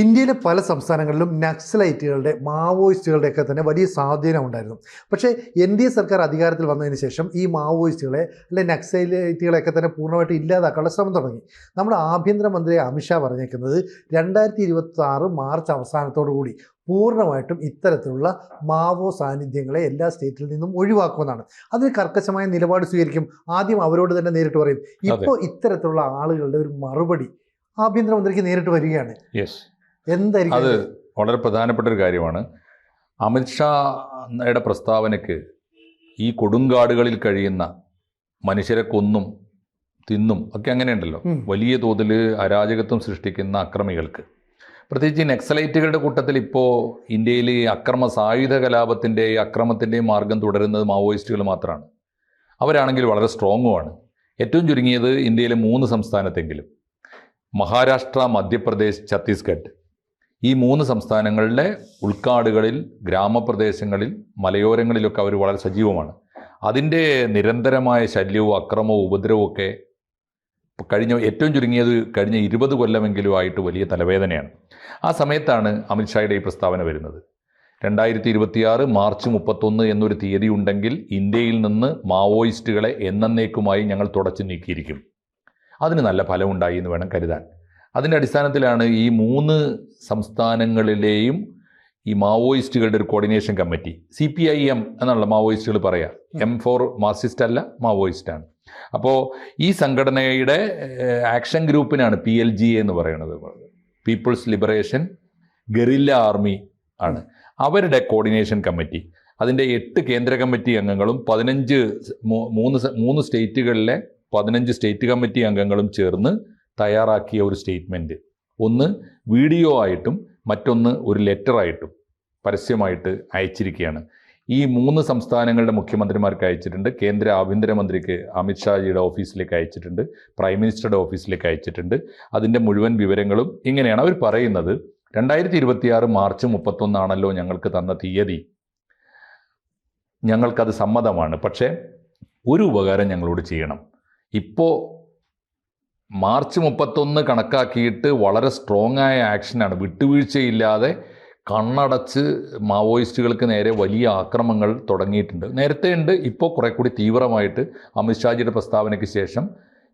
ഇന്ത്യയിലെ പല സംസ്ഥാനങ്ങളിലും നക്സലൈറ്റുകളുടെ മാവോയിസ്റ്റുകളുടെയൊക്കെ തന്നെ വലിയ സ്വാധീനം ഉണ്ടായിരുന്നു. പക്ഷേ NDA സർക്കാർ അധികാരത്തിൽ വന്നതിന് ശേഷം ഈ മാവോയിസ്റ്റുകളെ അല്ലെങ്കിൽ നക്സലൈറ്റുകളെയൊക്കെ തന്നെ പൂർണ്ണമായിട്ട് ഇല്ലാതാക്കാനുള്ള ശ്രമം തുടങ്ങി. നമ്മുടെ ആഭ്യന്തരമന്ത്രി അമിത്ഷാ പറഞ്ഞേക്കുന്നത് 2026 മാർച്ച് അവസാനത്തോടുകൂടി പൂർണ്ണമായിട്ടും ഇത്തരത്തിലുള്ള മാവോ സാന്നിധ്യങ്ങളെ എല്ലാ സ്റ്റേറ്റിൽ നിന്നും ഒഴിവാക്കുമെന്നാണ്. അതിന് കർക്കശമായ നിലപാട് സ്വീകരിക്കും. ആദ്യം അവരോട് തന്നെ നേരിട്ട് പറയും. ഇപ്പോൾ ഇത്തരത്തിലുള്ള ആളുകളുടെ ഒരു മറുപടി ആഭ്യന്തരമന്ത്രിക്ക് നേരിട്ട് വരികയാണ്. എന്തായിരിക്കും അത്? വളരെ പ്രധാനപ്പെട്ട ഒരു കാര്യമാണ്. അമിത്ഷായുടെ പ്രസ്താവനയ്ക്ക് ഈ കൊടുങ്കാടുകളിൽ കഴിയുന്ന മനുഷ്യരെ കൊന്നും തിന്നും ഒക്കെ അങ്ങനെയുണ്ടല്ലോ, വലിയ തോതിൽ അരാജകത്വം സൃഷ്ടിക്കുന്ന അക്രമികൾക്ക്, പ്രത്യേകിച്ച് നക്സലൈറ്റുകളുടെ കൂട്ടത്തിൽ ഇപ്പോൾ ഇന്ത്യയിൽ അക്രമ സായുധ കലാപത്തിൻ്റെ അക്രമത്തിൻ്റെയും മാർഗം തുടരുന്നത് മാവോയിസ്റ്റുകൾ മാത്രമാണ്. അവരാണെങ്കിൽ വളരെ സ്ട്രോങ്ങുമാണ്. ഏറ്റവും ചുരുങ്ങിയത് ഇന്ത്യയിലെ 3 സംസ്ഥാനത്തെങ്കിലും, മഹാരാഷ്ട്ര, മധ്യപ്രദേശ്, ഛത്തീസ്ഗഡ്, ഈ 3 സംസ്ഥാനങ്ങളിലെ ഉൾക്കാടുകളിൽ, ഗ്രാമപ്രദേശങ്ങളിൽ, മലയോരങ്ങളിലൊക്കെ അവർ വളരെ സജീവമാണ്. അതിൻ്റെ നിരന്തരമായ ശല്യവും അക്രമവും ഉപദ്രവവും ഒക്കെ ഏറ്റവും ചുരുങ്ങിയത് കഴിഞ്ഞ 20 കൊല്ലമെങ്കിലും ആയിട്ട് വലിയ തലവേദനയാണ്. ആ സമയത്താണ് അമിത്ഷായുടെ ഈ പ്രസ്താവന വരുന്നത്. 2026 മാർച്ച് 31 എന്നൊരു തീയതി ഉണ്ടെങ്കിൽ ഇന്ത്യയിൽ നിന്ന് മാവോയിസ്റ്റുകളെ എന്നേക്കുമായി ഞങ്ങൾ തുടച്ചു നീക്കിയിരിക്കും. അതിന് നല്ല ഫലമുണ്ടായി എന്ന് വേണം കരുതാൻ. അതിൻ്റെ അടിസ്ഥാനത്തിലാണ് ഈ 3 സംസ്ഥാനങ്ങളിലെയും ഈ മാവോയിസ്റ്റുകളുടെ ഒരു കോർഡിനേഷൻ കമ്മിറ്റി, CPIM എന്നുള്ള മാവോയിസ്റ്റുകൾ പറയാം, M for മാർക്സിസ്റ്റ് അല്ല, മാവോയിസ്റ്റാണ്. അപ്പോൾ ഈ സംഘടനയുടെ ആക്ഷൻ ഗ്രൂപ്പിനാണ് PLGA എന്ന് പറയുന്നത്, പീപ്പിൾസ് ലിബറേഷൻ ഗറില്ല ആർമി ആണ്. അവരുടെ കോർഡിനേഷൻ കമ്മിറ്റി, അതിൻ്റെ 8 കേന്ദ്ര കമ്മിറ്റി അംഗങ്ങളും 3 സ്റ്റേറ്റുകളിലെ 15 സ്റ്റേറ്റ് കമ്മിറ്റി അംഗങ്ങളും ചേർന്ന് തയ്യാറാക്കിയ ഒരു സ്റ്റേറ്റ്മെൻറ്റ്, ഒന്ന് വീഡിയോ ആയിട്ടും മറ്റൊന്ന് ഒരു ലെറ്ററായിട്ടും പരസ്യമായിട്ട് അയച്ചിരിക്കുകയാണ്. ഈ 3 സംസ്ഥാനങ്ങളുടെ മുഖ്യമന്ത്രിമാർക്ക് അയച്ചിട്ടുണ്ട്, കേന്ദ്ര ആഭ്യന്തരമന്ത്രിക്ക് അമിത്ഷാജിയുടെ ഓഫീസിലേക്ക് അയച്ചിട്ടുണ്ട്, പ്രൈം മിനിസ്റ്ററുടെ ഓഫീസിലേക്ക് അയച്ചിട്ടുണ്ട്. അതിൻ്റെ മുഴുവൻ വിവരങ്ങളും ഇങ്ങനെയാണ്. അവർ പറയുന്നത് 2026 മാർച്ച് 31 ആണല്ലോ ഞങ്ങൾക്ക് തന്ന തീയതി, ഞങ്ങൾക്കത് സമ്മതമാണ്. പക്ഷേ ഒരു ഉപകാരം ഞങ്ങളോട് ചെയ്യണം. ഇപ്പോൾ മാർച്ച് 31 കണക്കാക്കിയിട്ട് വളരെ സ്ട്രോങ് ആയ ആക്ഷനാണ്, വിട്ടുവീഴ്ചയില്ലാതെ കണ്ണടച്ച് മാവോയിസ്റ്റുകൾക്ക് നേരെ വലിയ ആക്രമങ്ങൾ തുടങ്ങിയിട്ടുണ്ട്. നേരത്തെ ഉണ്ട്, ഇപ്പോൾ കുറെ കൂടി തീവ്രമായിട്ട് അമിത്ഷാജിയുടെ പ്രസ്താവനയ്ക്ക് ശേഷം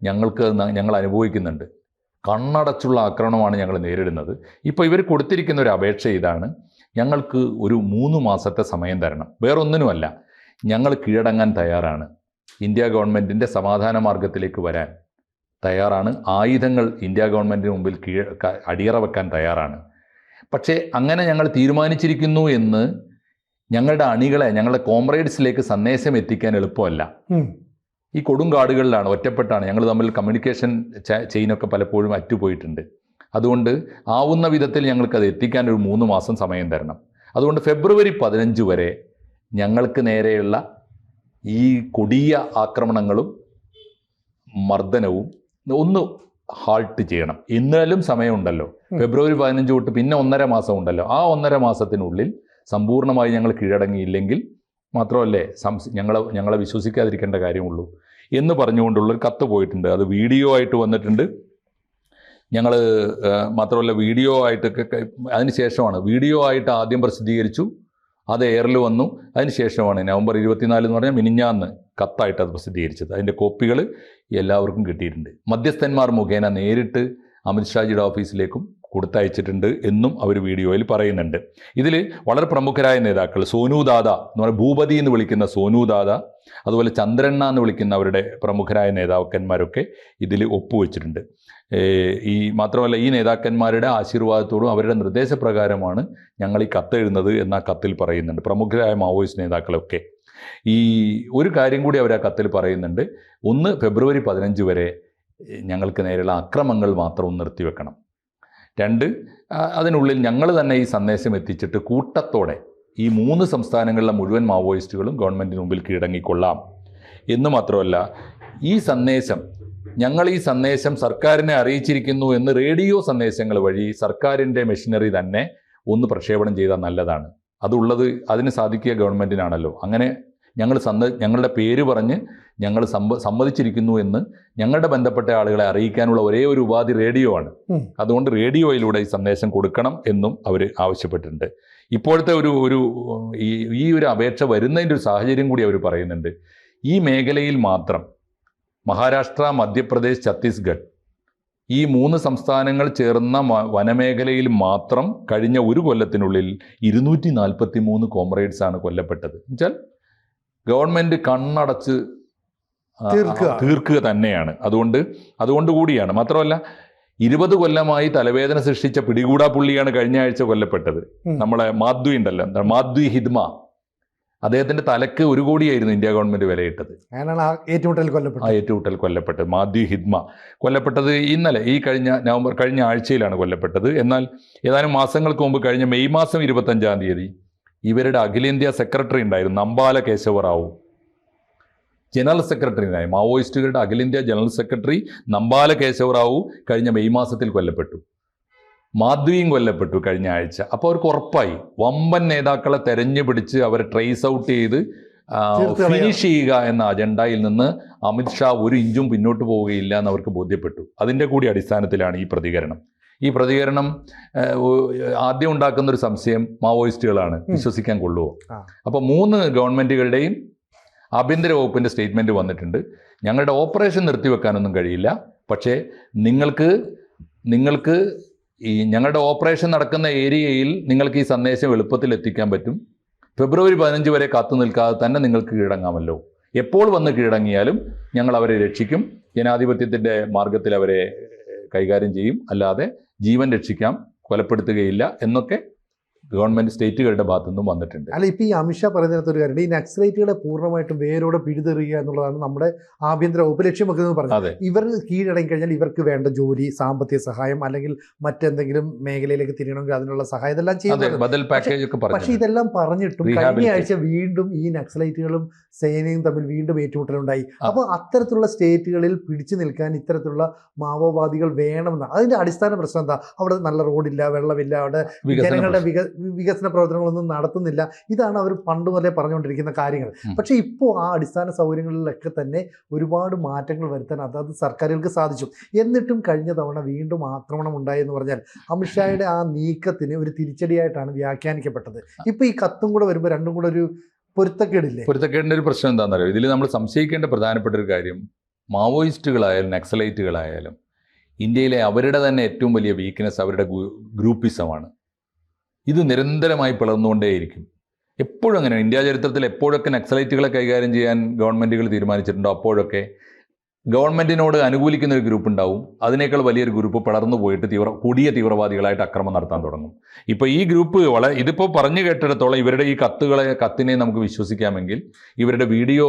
ഞങ്ങൾ അനുഭവിക്കുന്നുണ്ട്. കണ്ണടച്ചുള്ള ആക്രമണമാണ് ഞങ്ങൾ നേരിടുന്നത്. ഇപ്പോൾ ഇവർ കൊടുത്തിരിക്കുന്ന ഒരു അപേക്ഷ ഇതാണ്: ഞങ്ങൾക്ക് ഒരു 3 മാസത്തെ സമയം തരണം. വേറൊന്നിനുമല്ല, ഞങ്ങൾ കീഴടങ്ങാൻ തയ്യാറാണ്, ഇന്ത്യ ഗവൺമെൻറ്റിൻ്റെ സമാധാന മാർഗത്തിലേക്ക് വരാൻ തയ്യാറാണ്, ആയുധങ്ങൾ ഇന്ത്യ ഗവൺമെൻറ്റിന് മുമ്പിൽ അടിയറ വെക്കാൻ തയ്യാറാണ്. പക്ഷേ അങ്ങനെ ഞങ്ങൾ തീരുമാനിച്ചിരിക്കുന്നു എന്ന് ഞങ്ങളുടെ അണികളെ, ഞങ്ങളുടെ കോമ്രേഡ്സിലേക്ക് സന്ദേശം എത്തിക്കാൻ എളുപ്പമല്ല. ഈ കൊടുങ്കാടുകളിലാണ്, ഒറ്റപ്പെട്ടാണ്, ഞങ്ങൾ തമ്മിൽ കമ്മ്യൂണിക്കേഷൻ ചെയിനൊക്കെ പലപ്പോഴും അറ്റുപോയിട്ടുണ്ട്. അതുകൊണ്ട് ആവുന്ന വിധത്തിൽ ഞങ്ങൾക്കത് എത്തിക്കാൻ ഒരു 3 മാസം സമയം തരണം. അതുകൊണ്ട് ഫെബ്രുവരി 15 വരെ ഞങ്ങൾക്ക് നേരെയുള്ള ഈ കൊടിയ ആക്രമണങ്ങളും മർദ്ദനവും ഒന്ന് ഹാൾട്ട് ചെയ്യണം. എന്നാലും സമയമുണ്ടല്ലോ, ഫെബ്രുവരി 15 തൊട്ട് പിന്നെ 1.5 മാസം ഉണ്ടല്ലോ. ആ 1.5 മാസത്തിനുള്ളിൽ സമ്പൂർണ്ണമായി ഞങ്ങൾ കീഴടങ്ങിയില്ലെങ്കിൽ മാത്രമല്ലേ ഞങ്ങളെ വിശ്വസിക്കാതിരിക്കേണ്ട കാര്യമുള്ളൂ എന്ന് പറഞ്ഞുകൊണ്ടുള്ളൊരു കത്ത് പോയിട്ടുണ്ട്. അത് വീഡിയോ ആയിട്ട് വന്നിട്ടുണ്ട്. ഞങ്ങൾ മാത്രമല്ല, വീഡിയോ ആയിട്ടൊക്കെ അതിന് ശേഷമാണ്, വീഡിയോ ആയിട്ട് ആദ്യം പ്രസിദ്ധീകരിച്ചു, അത് എയറിൽ വന്നു. അതിന് ശേഷമാണ് നവംബർ 24 എന്ന് പറഞ്ഞാൽ മിനിഞ്ഞാന്ന് കത്തായിട്ട് അത് പ്രസിദ്ധീകരിച്ചത്. അതിൻ്റെ കോപ്പികൾ എല്ലാവർക്കും കിട്ടിയിട്ടുണ്ട്. മധ്യസ്ഥന്മാർ മുഖേന നേരിട്ട് അമിത്ഷാജിയുടെ ഓഫീസിലേക്കും കൊടുത്തയച്ചിട്ടുണ്ട് എന്നും അവർ വീഡിയോയിൽ പറയുന്നുണ്ട്. ഇതിൽ വളരെ പ്രമുഖരായ നേതാക്കൾ, സോനു ദാദ എന്ന് പറയുന്ന ഭൂപതി എന്ന് വിളിക്കുന്ന സോനു ദാദ, അതുപോലെ ചന്ദ്രണ്ണ എന്ന് വിളിക്കുന്ന അവരുടെ പ്രമുഖരായ നേതാക്കന്മാരൊക്കെ ഇതിൽ ഒപ്പുവെച്ചിട്ടുണ്ട്. മാത്രമല്ല, ഈ നേതാക്കന്മാരുടെ ആശീർവാദത്തോടും അവരുടെ നിർദ്ദേശപ്രകാരമാണ് ഞങ്ങൾ ഈ കത്തെഴുതുന്നത് എന്ന കത്തിൽ പറയുന്നുണ്ട്. പ്രമുഖരായ മാവോയിസ്റ്റ് നേതാക്കളൊക്കെ ഈ ഒരു കാര്യം കൂടി അവർ ആ കത്തിൽ പറയുന്നുണ്ട്: ഒന്ന്, ഫെബ്രുവരി 15 വരെ ഞങ്ങൾക്ക് നേരെയുള്ള അക്രമങ്ങൾ മാത്രം നിർത്തിവെക്കണം. 2, അതിനുള്ളിൽ ഞങ്ങൾ തന്നെ ഈ സന്ദേശം എത്തിച്ചിട്ട് കൂട്ടത്തോടെ ഈ 3 സംസ്ഥാനങ്ങളിലെ മുഴുവൻ മാവോയിസ്റ്റുകളും ഗവൺമെൻറ്റിന് മുമ്പിൽ കീഴടങ്ങിക്കൊള്ളാം എന്ന് മാത്രമല്ല, ഞങ്ങൾ ഈ സന്ദേശം സർക്കാരിനെ അറിയിച്ചിരിക്കുന്നു എന്ന് റേഡിയോ സന്ദേശങ്ങൾ വഴി സർക്കാരിൻ്റെ മെഷീനറി തന്നെ ഒന്ന് പ്രക്ഷേപണം ചെയ്താൽ നല്ലതാണ്. അതിന് സാധിക്കുക ഗവൺമെൻറ്റിനാണല്ലോ. അങ്ങനെ ഞങ്ങളുടെ പേര് പറഞ്ഞ് ഞങ്ങൾ സമ്മതിച്ചിരിക്കുന്നു എന്ന് ഞങ്ങളുടെ ബന്ധപ്പെട്ട ആളുകളെ അറിയിക്കാനുള്ള ഒരേ ഒരു ഉപാധി റേഡിയോ ആണ്. അതുകൊണ്ട് റേഡിയോയിലൂടെ ഈ സന്ദേശം കൊടുക്കണം എന്നും അവർ ആവശ്യപ്പെട്ടിട്ടുണ്ട്. ഇപ്പോഴത്തെ ഈ ഒരു അപേക്ഷ വരുന്നതിൻ്റെ ഒരു സാഹചര്യം കൂടി അവർ പറയുന്നുണ്ട്. ഈ മേഖലയിൽ മാത്രം മഹാരാഷ്ട്ര, മധ്യപ്രദേശ്, ഛത്തീസ്ഗഡ് ഈ 3 സംസ്ഥാനങ്ങൾ ചേർന്ന വനമേഖലയിൽ മാത്രം കഴിഞ്ഞ ഒരു കൊല്ലത്തിനുള്ളിൽ 243 കോമ്രേഡ്സാണ് കൊല്ലപ്പെട്ടത്. എന്നുവെച്ചാൽ ഗവൺമെൻറ് കണ്ണടച്ച് തീർക്കുക തന്നെയാണ്. അതുകൊണ്ട് കൂടിയാണ്. മാത്രമല്ല 20 കൊല്ലമായി തലവേദന സൃഷ്ടിച്ച പിടികൂടാ പുള്ളിയാണ് കഴിഞ്ഞ ആഴ്ച കൊല്ലപ്പെട്ടത്. നമ്മളെ മാധ്വി ഉണ്ടല്ലോ, മാധ്വി ഹിദ്മ, അദ്ദേഹത്തിന്റെ തലക്ക് 1 കോടിയായിരുന്നു ഇന്ത്യ ഗവൺമെന്റ് വിലയിട്ടത്. ഏറ്റുമുട്ടൽ കൊല്ലപ്പെട്ടത് മാധ്വി ഹിദ്മ കൊല്ലപ്പെട്ടത് ഇന്നലെ കഴിഞ്ഞ ആഴ്ചയിലാണ് കൊല്ലപ്പെട്ടത്. എന്നാൽ ഏതാനും മാസങ്ങൾക്ക് മുമ്പ് കഴിഞ്ഞ മെയ് മാസം 25-ാം തീയതി ഇവരുടെ അഖിലേന്ത്യാ സെക്രട്ടറി ഉണ്ടായിരുന്നു, നമ്പാല കേശവറാവു, ജനറൽ സെക്രട്ടറിയായി മാവോയിസ്റ്റുകളുടെ അഖിലേന്ത്യാ ജനറൽ സെക്രട്ടറി നമ്പാല കേശവറാവു കഴിഞ്ഞ മെയ് മാസത്തിൽ കൊല്ലപ്പെട്ടു. മാധ്വിയും കൊല്ലപ്പെട്ടു കഴിഞ്ഞ ആഴ്ച. അപ്പോൾ അവർക്ക് ഉറപ്പായി വമ്പൻ നേതാക്കളെ തെരഞ്ഞു പിടിച്ച് അവരെ ട്രേസ് ഔട്ട് ചെയ്ത് ഫിനിഷ് ചെയ്യുക എന്ന അജണ്ടയിൽ നിന്ന് അമിത്ഷാ 1 ഇഞ്ചും പിന്നോട്ട് പോവുകയില്ല എന്ന് അവർക്ക് ബോധ്യപ്പെട്ടു. അതിൻ്റെ കൂടി അടിസ്ഥാനത്തിലാണ് ഈ പ്രതികരണം ആദ്യം ഉണ്ടാക്കുന്നൊരു സംശയം മാവോയിസ്റ്റുകളാണ്, വിശ്വസിക്കാൻ കൊള്ളുമോ? അപ്പോൾ 3 ഗവൺമെൻറ്റുകളുടെയും ആഭ്യന്തര വകുപ്പിൻ്റെ സ്റ്റേറ്റ്മെൻറ്റ് വന്നിട്ടുണ്ട്. ഞങ്ങളുടെ ഓപ്പറേഷൻ നിർത്തിവെക്കാനൊന്നും കഴിയില്ല, പക്ഷേ നിങ്ങൾക്ക് ഈ ഞങ്ങളുടെ ഓപ്പറേഷൻ നടക്കുന്ന ഏരിയയിൽ നിങ്ങൾക്ക് ഈ സന്ദേശം എളുപ്പത്തിൽ എത്തിക്കാൻ പറ്റും. ഫെബ്രുവരി 15 വരെ കാത്തു നിൽക്കാതെ തന്നെ നിങ്ങൾക്ക് കീഴടങ്ങാമല്ലോ. എപ്പോൾ വന്ന് കീഴടങ്ങിയാലും ഞങ്ങൾ അവരെ രക്ഷിക്കും, ജനാധിപത്യത്തിൻ്റെ മാർഗത്തിൽ അവരെ കൈകാര്യം ചെയ്യും, അല്ലാതെ ജീവൻ രക്ഷിക്കാം, കൊലപ്പെടുത്തുകയില്ല എന്നൊക്കെ ഗവൺമെൻറ് സ്റ്റേറ്റുകളുടെ ഭാഗത്തു നിന്നും വന്നിട്ടുണ്ട്. അല്ല, ഇപ്പോൾ ഈ അമിത്ഷാ പറയുന്നതിനകത്ത് ഒരു കാര്യം, ഈ നക്സലൈറ്റുകളെ പൂർണ്ണമായിട്ടും വേരോടെ പിഴുതെറിയുക എന്നുള്ളതാണ് നമ്മുടെ ആഭ്യന്തര വകുപ്പ് ലക്ഷ്യം വെക്കുന്നത് പറഞ്ഞത്. ഇവർ കീഴടങ്ങി കഴിഞ്ഞാൽ ഇവർക്ക് വേണ്ട ജോലി, സാമ്പത്തിക സഹായം, അല്ലെങ്കിൽ മറ്റെന്തെങ്കിലും മേഖലയിലേക്ക് തിരിയണമെങ്കിൽ അതിനുള്ള സഹായം ഇതെല്ലാം ചെയ്യുന്നത്. പക്ഷേ ഇതെല്ലാം പറഞ്ഞിട്ടും കഴിഞ്ഞ ആഴ്ച വീണ്ടും ഈ നക്സലൈറ്റുകളും സേനയും തമ്മിൽ വീണ്ടും ഏറ്റുമുട്ടലുണ്ടായി. അപ്പോൾ അത്തരത്തിലുള്ള സ്റ്റേറ്റുകളിൽ പിടിച്ചു നിൽക്കാൻ ഇത്തരത്തിലുള്ള മാവോവാദികൾ വേണമെന്ന്, അതിൻ്റെ അടിസ്ഥാന പ്രശ്നം എന്താ? അവിടെ നല്ല റോഡില്ല, വെള്ളമില്ല, അവിടെ ജനങ്ങളുടെ വികസന പ്രവർത്തനങ്ങളൊന്നും നടത്തുന്നില്ല. ഇതാണ് അവർ പണ്ട് മുതലേ പറഞ്ഞുകൊണ്ടിരിക്കുന്ന കാര്യങ്ങൾ. പക്ഷേ ഇപ്പോൾ ആ അടിസ്ഥാന സൗകര്യങ്ങളിലൊക്കെ തന്നെ ഒരുപാട് മാറ്റങ്ങൾ വരുത്താൻ അതാത് സർക്കാരുകൾക്ക് സാധിച്ചു. എന്നിട്ടും കഴിഞ്ഞ തവണ വീണ്ടും ആക്രമണം ഉണ്ടായെന്ന് പറഞ്ഞാൽ അമിത്ഷായുടെ ആ നീക്കത്തിന് ഒരു തിരിച്ചടിയായിട്ടാണ് വ്യാഖ്യാനിക്കപ്പെട്ടത്. ഇപ്പോൾ ഈ കത്തും കൂടെ വരുമ്പോൾ രണ്ടും കൂടെ ഒരു പൊരുത്തക്കേടിൻ്റെ ഒരു പ്രശ്നം എന്താണെന്നറിയോ? ഇതിൽ നമ്മൾ സംശയിക്കേണ്ട പ്രധാനപ്പെട്ട ഒരു കാര്യം, മാവോയിസ്റ്റുകളായാലും നക്സലൈറ്റുകളായാലും ഇന്ത്യയിലെ അവരുടെ തന്നെ ഏറ്റവും വലിയ വീക്ക്നെസ് അവരുടെ ഗ്രൂപ്പിസമാണ്. ഇത് നിരന്തരമായി പിളർന്നുകൊണ്ടേയിരിക്കും. എപ്പോഴും അങ്ങനെ ഇന്ത്യ ചരിത്രത്തിൽ എപ്പോഴൊക്കെ നക്സലൈറ്റുകളെ കൈകാര്യം ചെയ്യാൻ ഗവൺമെൻറ്റുകൾ തീരുമാനിച്ചിട്ടുണ്ടോ അപ്പോഴൊക്കെ ഗവൺമെൻറ്റിനോട് അനുകൂലിക്കുന്ന ഒരു ഗ്രൂപ്പ് ഉണ്ടാവും, അതിനേക്കാൾ വലിയൊരു ഗ്രൂപ്പ് പിളർന്നു പോയിട്ട് കൊടിയ തീവ്രവാദികളായിട്ട് അക്രമം നടത്താൻ തുടങ്ങും. ഇപ്പോൾ ഈ ഗ്രൂപ്പ് ഇതിപ്പോൾ പറഞ്ഞു കേട്ടിടത്തോളം ഇവരുടെ ഈ കത്തിനെ നമുക്ക് വിശ്വസിക്കാമെങ്കിൽ, ഇവരുടെ വീഡിയോ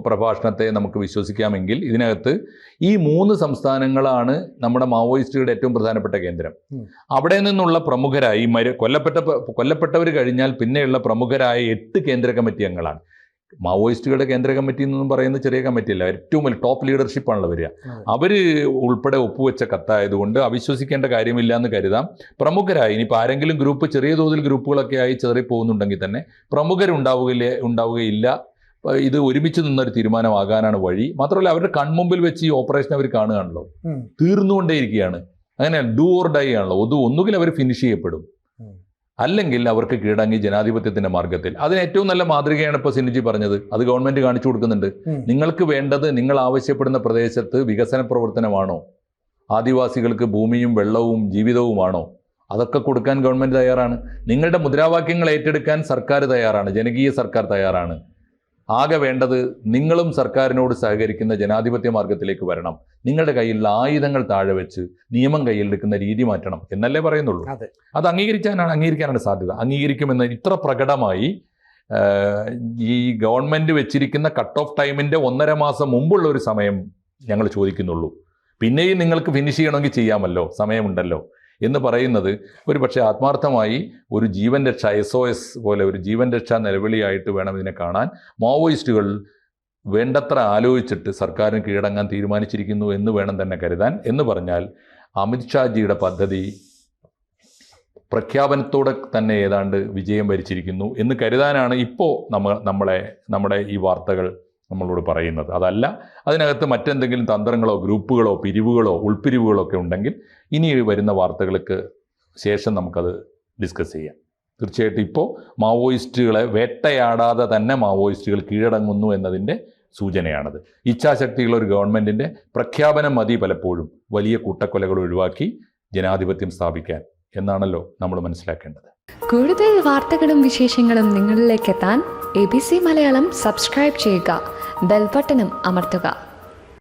പ്രഭാഷണത്തെ നമുക്ക് വിശ്വസിക്കാമെങ്കിൽ, ഇതിനകത്ത് ഈ 3 സംസ്ഥാനങ്ങളാണ് നമ്മുടെ മാവോയിസ്റ്റുകളുടെ ഏറ്റവും പ്രധാനപ്പെട്ട കേന്ദ്രം. അവിടെ നിന്നുള്ള പ്രമുഖരായി കൊല്ലപ്പെട്ടവർ കഴിഞ്ഞാൽ പിന്നെയുള്ള പ്രമുഖരായ 8 കേന്ദ്ര കമ്മിറ്റി അംഗങ്ങളാണ്. മാവോയിസ്റ്റുകളുടെ കേന്ദ്ര കമ്മിറ്റി എന്നൊന്നും പറയുന്നത് ചെറിയ കമ്മിറ്റിയല്ല, ഏറ്റവും വലിയ ടോപ്പ് ലീഡർഷിപ്പാണല്ലോ വരിക. അവർ ഉൾപ്പെടെ ഒപ്പുവെച്ച കത്തായതുകൊണ്ട് അവിശ്വസിക്കേണ്ട കാര്യമില്ല എന്ന് കരുതാം. പ്രമുഖരായി ഇനിയിപ്പോൾ ആരെങ്കിലും ഗ്രൂപ്പ് ചെറിയ തോതിൽ ഗ്രൂപ്പുകളൊക്കെ ആയി ചെറിയ പോകുന്നുണ്ടെങ്കിൽ തന്നെ ഉണ്ടാവുകയില്ല. ഇത് ഒരുമിച്ച് നിന്നൊരു തീരുമാനമാകാനാണ് വഴി. മാത്രമല്ല അവരുടെ കൺമുമ്പിൽ വെച്ച് ഈ ഓപ്പറേഷൻ അവർ കാണുകയാണല്ലോ, തീർന്നുകൊണ്ടേയിരിക്കുകയാണ്. അങ്ങനെ ഡു ഓർ ഡൈ ആണല്ലോ. ഒന്നുകിൽ അവർ ഫിനിഷ് ചെയ്യപ്പെടും, അല്ലെങ്കിൽ അവർക്ക് കീഴടങ്ങി ജനാധിപത്യത്തിന്റെ മാർഗത്തിൽ. അതിന് ഏറ്റവും നല്ല മാതൃകയാണ് ഇപ്പോൾ സിനിജി പറഞ്ഞത്. അത് ഗവൺമെന്റ് കാണിച്ചു കൊടുക്കുന്നുണ്ട്. നിങ്ങൾക്ക് വേണ്ടത് നിങ്ങൾ ആവശ്യപ്പെടുന്ന പ്രദേശത്ത് വികസന പ്രവർത്തനമാണോ, ആദിവാസികൾക്ക് ഭൂമിയും വെള്ളവും ജീവിതവുമാണോ? അതൊക്കെ കൊടുക്കാൻ ഗവൺമെന്റ് തയ്യാറാണ്. നിങ്ങളുടെ മുദ്രാവാക്യങ്ങൾ ഏറ്റെടുക്കാൻ സർക്കാർ തയ്യാറാണ്, ജനകീയ സർക്കാർ തയ്യാറാണ്. ആകെ വേണ്ടത് നിങ്ങളും സർക്കാരിനോട് സഹകരിക്കുന്ന ജനാധിപത്യ മാർഗത്തിലേക്ക് വരണം. നിങ്ങളുടെ കയ്യിലുള്ള ആയുധങ്ങൾ താഴെ വെച്ച് നിയമം കയ്യിലെടുക്കുന്ന രീതി മാറ്റണം എന്നല്ലേ പറയുന്നുള്ളൂ. അത് അംഗീകരിക്കാനാണ് സാധ്യത. അംഗീകരിക്കുമെന്ന് ഇത്ര പ്രകടമായി ഈ ഗവൺമെന്റ് വെച്ചിരിക്കുന്ന കട്ട് ഓഫ് ടൈമിന്റെ 1.5 മാസം മുമ്പുള്ള ഒരു സമയം ഞങ്ങൾ ചോദിക്കുന്നുള്ളൂ. പിന്നെയും നിങ്ങൾക്ക് ഫിനിഷ് ചെയ്യണമെങ്കിൽ ചെയ്യാമല്ലോ, സമയമുണ്ടല്ലോ എന്ന് പറയുന്നത് ഒരു പക്ഷേ ആത്മാർത്ഥമായി ഒരു ജീവൻ രക്ഷ SOS പോലെ ഒരു ജീവൻ രക്ഷാ നിലവിളിയായിട്ട് വേണം ഇതിനെ കാണാൻ. മാവോയിസ്റ്റുകൾ വേണ്ടത്ര ആലോചിച്ചിട്ട് സർക്കാരിന് കീഴടങ്ങാൻ തീരുമാനിച്ചിരിക്കുന്നു എന്ന് വേണം തന്നെ കരുതാൻ. എന്ന് പറഞ്ഞാൽ അമിത്ഷാജിയുടെ പദ്ധതി പ്രഖ്യാപനത്തോടെ തന്നെ ഏതാണ്ട് വിജയം വരിച്ചിരിക്കുന്നു എന്ന് കരുതാനാണ് ഇപ്പോൾ നമ്മുടെ ഈ വാർത്തകൾ നമ്മളോട് പറയുന്നത്. അതല്ല അതിനകത്ത് മറ്റെന്തെങ്കിലും തന്ത്രങ്ങളോ ഗ്രൂപ്പുകളോ പിരിവുകളോ ഉൾപ്പിരിവുകളോ ഒക്കെ ഉണ്ടെങ്കിൽ ഇനി വരുന്ന വാർത്തകൾക്ക് ശേഷം നമുക്കത് ഡിസ്കസ് ചെയ്യാം. തീർച്ചയായിട്ടും ഇപ്പോൾ മാവോയിസ്റ്റുകളെ വേട്ടയാടാതെ തന്നെ മാവോയിസ്റ്റുകൾ കീഴടങ്ങുന്നു എന്നതിൻ്റെ സൂചനയാണത്. ഇച്ഛാശക്തിയുള്ള ഒരു ഗവൺമെൻറ്റിൻ്റെ പ്രഖ്യാപനം മതി പലപ്പോഴും വലിയ കൂട്ടക്കൊലകൾ ഒഴിവാക്കി ജനാധിപത്യം സ്ഥാപിക്കാൻ എന്നാണല്ലോ നമ്മൾ മനസ്സിലാക്കേണ്ടത്. കൂടുതൽ വാർത്തകളും വിശേഷങ്ങളും നിങ്ങളിലേക്ക് എത്താൻ ABC മലയാളം സബ്സ്ക്രൈബ് ചെയ്യുക, ബെൽ ബട്ടണും അമർത്തുക.